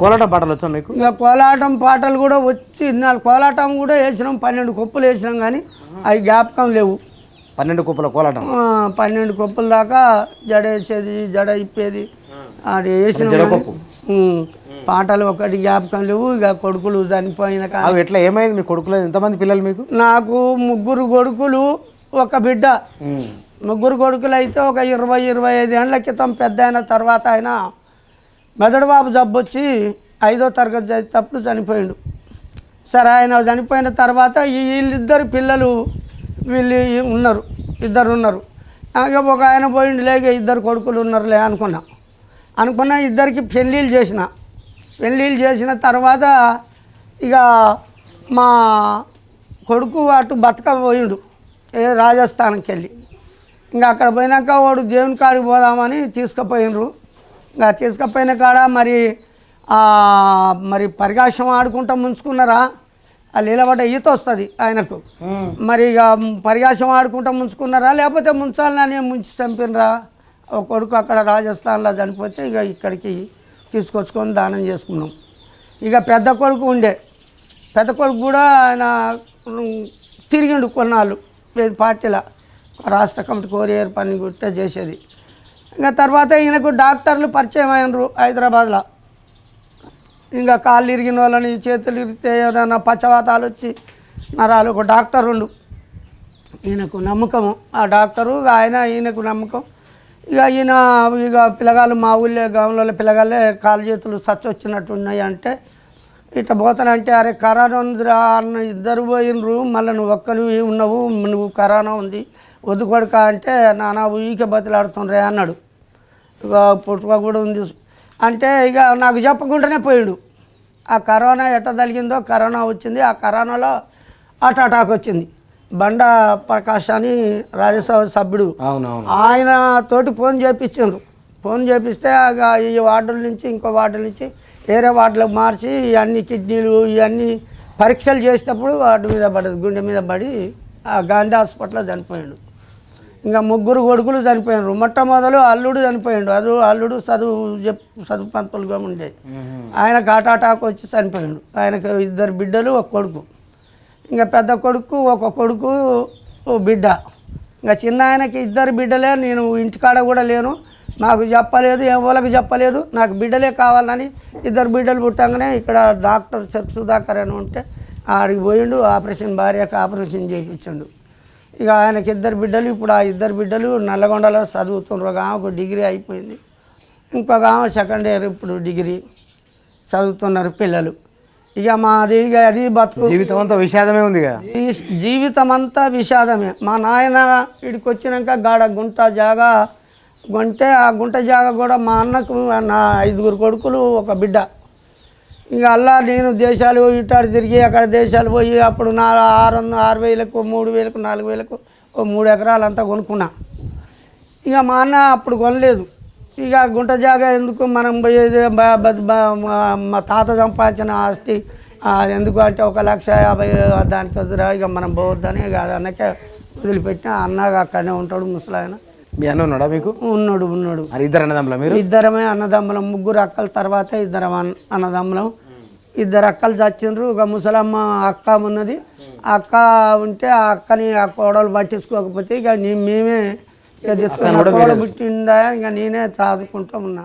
కోలాటం పాటలు వచ్చా మీకు? ఇక కోలాటం పాటలు కూడా వచ్చి కోలాటం కూడా వేసినాం, 12 కొప్పులు వేసినాం, కానీ అవి జ్ఞాపకం లేవు. 12 కొప్పుల కోలాటం? 12 కొప్పుల దాకా జడ వేసేది, జడ ఇప్పేది, అది వేసిన పాటలు ఒకటి జ్ఞాపకం లేవు. ఇక కొడుకులు చనిపోయిన ఎట్లా ఏమైంది మీ కొడుకులు? ఎంతమంది పిల్లలు మీకు? నాకు 3 కొడుకులు, 1 బిడ్డ. 3 కొడుకులు అయితే ఒక 20-25 ఏళ్ళ క్రితం పెద్ద అయిన తర్వాత ఆయన మెదడుబాబు జబ్బు వచ్చి 5వ తరగతి చదివేటప్పుడు చనిపోయిండు. సరే, ఆయన చనిపోయిన తర్వాత వీళ్ళిద్దరు పిల్లలు వీళ్ళు ఉన్నారు, 2 ఉన్నారు. ఒక ఆయన పోయిండు, లేక 2 కొడుకులు ఉన్నారులే అనుకున్నా. 2కి పెళ్ళిళ్ళు చేసిన తర్వాత ఇక మా కొడుకు అటు బతకపోయిండు, రాజస్థాన్కి వెళ్ళి. ఇంకా అక్కడ పోయినాక వాడు దేవుని కాడికి పోదామని తీసుకుపోయినరు. ఇంకా తీసుకుపోయిన కాడ మరి పరికాశం ఆడుకుంటా ముంచుకున్నారా, ఆ నీలబడ్డ ఈత వస్తుంది ఆయనకు. మరి ఇక పరికాశం ఆడుకుంటా ముంచుకున్నారా, లేకపోతే ముంచాలని ముంచి చంపినరా. ఒక కొడుకు అక్కడ రాజస్థాన్లో చనిపోతే ఇక ఇక్కడికి తీసుకొచ్చుకొని దానం చేసుకున్నాం. ఇక పెద్ద కొడుకు కూడా ఆయన తిరిగిండు కొన్నాళ్ళు పార్టీలో, రాష్ట్ర కమిటీ కొరియర్ పని గుట్టే చేసేది. ఇంకా తర్వాత ఈయనకు డాక్టర్లు పరిచయం అయినరు హైదరాబాద్లో. ఇంకా కాళ్ళు ఇరిగిన వాళ్ళని, చేతులు ఇరిగితే ఏదైనా పచ్చవాతాలు వచ్చి నరాలు, ఒక డాక్టర్ ఉండు. ఈయనకు నమ్మకము ఆ డాక్టరు, ఈయనకు నమ్మకం. ఇక పిల్లగాళ్ళు మా ఊళ్ళో గ్రామంలో పిల్లగాళ్ళే కాలు చేతులు వచ్చినట్టు ఉన్నాయి అంటే, ఇట్లా పోతానంటే అరే కరోనా ఉందిరా అన్న, 2 పోయినరు, మళ్ళీ నువ్వు ఒక్కరు ఉన్నావు, నువ్వు కరోనా ఉంది వద్దు కొడుక అంటే, నాన్న ఊరికే బతిలాడుతుండ్రే అన్నాడు. ఇక పుట్టుక కూడా ఉంది అంటే, ఇక నాకు చెప్పకుండానే పోయాడు. ఆ కరోనా ఎట్ట తగిలిందో, కరోనా వచ్చింది. ఆ కరోనాలో హార్ట్ అటాక్ వచ్చింది. బండ ప్రకాష్ అని రాజ్యసభ సభ్యుడు, ఆయన తోటి ఫోన్ చేపిస్తే ఈ వార్డుల నుంచి ఇంకో వార్డుల నుంచి వేరే వార్డులకు మార్చి అన్ని కిడ్నీలు ఇవన్నీ పరీక్షలు చేసేటప్పుడు వాటి మీద పడదు, గుండె మీద పడి ఆ గాంధీ హాస్పిటల్లో చనిపోయాడు. ఇంకా 3 కొడుకులు చనిపోయినారు. మొట్టమొదలు అల్లుడు చనిపోయాడు. అల్లుడు చదువు పంతులుగా ఉండే, ఆయనకు హార్ట్ అటాక్ వచ్చి చనిపోయాడు. ఆయనకు 2 బిడ్డలు, 1 కొడుకు. ఇంకా పెద్ద కొడుకు, 1 కొడుకు, 1 బిడ్డ. ఇంకా చిన్న ఆయనకి 2 బిడ్డలే. నేను ఇంటికాడ కూడా లేను, నాకు చెప్పలేదు, ఎవరికి చెప్పలేదు. నాకు బిడ్డలే కావాలని 2 బిడ్డలు పుట్టంగానే ఇక్కడ డాక్టర్ సుధాకర్ అని ఉంటే ఆడికి పోయిండు. భార్యకు ఆపరేషన్ చేయించండు. ఇక ఆయనకి 2 బిడ్డలు. ఇప్పుడు ఆ 2 బిడ్డలు నల్లగొండలో చదువుతున్నారు. ఒక ఆమెకు డిగ్రీ అయిపోయింది, ఇంకొక ఆమె 2nd ఇయర్ ఇప్పుడు డిగ్రీ చదువుతున్నారు పిల్లలు. ఇక మాది అది బతుకు. జీవితం అంతా విషాదమే ఉంది. జీవితం అంతా విషాదమే. మా నాయన ఇక్కడికి వచ్చినాక గాడ గుంట జాగా కొంటే, ఆ గుంట జాగా కూడా మా అన్నకు నా 5 కొడుకులు, 1 బిడ్డ. ఇక అలా నేను దేశాలు ఇటాడు తిరిగి అక్కడ దేశాలు పోయి అప్పుడు 6,000కు 3,000కు 4,000కు 3 ఎకరాలు అంతా కొనుక్కున్నా. ఇక మా అన్న అప్పుడు కొనలేదు. ఇక గుంట జాగా ఎందుకు మనం పోయేది, మా తాత సంపాదించిన ఆస్తి ఎందుకు అంటే 1,50,000 దానికి వద్దురా, ఇక మనం పోవద్దని ఇక అన్నకే వదిలిపెట్టిన. అన్నగా అక్కడనే ఉంటాడు ముసలాయన. మీ అన్న ఉన్నాడా మీకు? ఉన్నాడు. 2 అన్నదమ్ముల మీరు? 2 అన్నదమ్ములం. 3 అక్కల తర్వాత 2 అన్నదమ్ములం. 2 అక్కలు చచ్చిండ్రు. ఒక ముసలమ్మ అక్క ఉన్నది. అక్క ఉంటే ఆ అక్కని ఆ కోడలు పట్టించుకోకపోతే ఇక మేమే తెచ్చుకున్నా. కోడ పుట్టిందా ఇక నేనే తాదుకుంటూ ఉన్నా.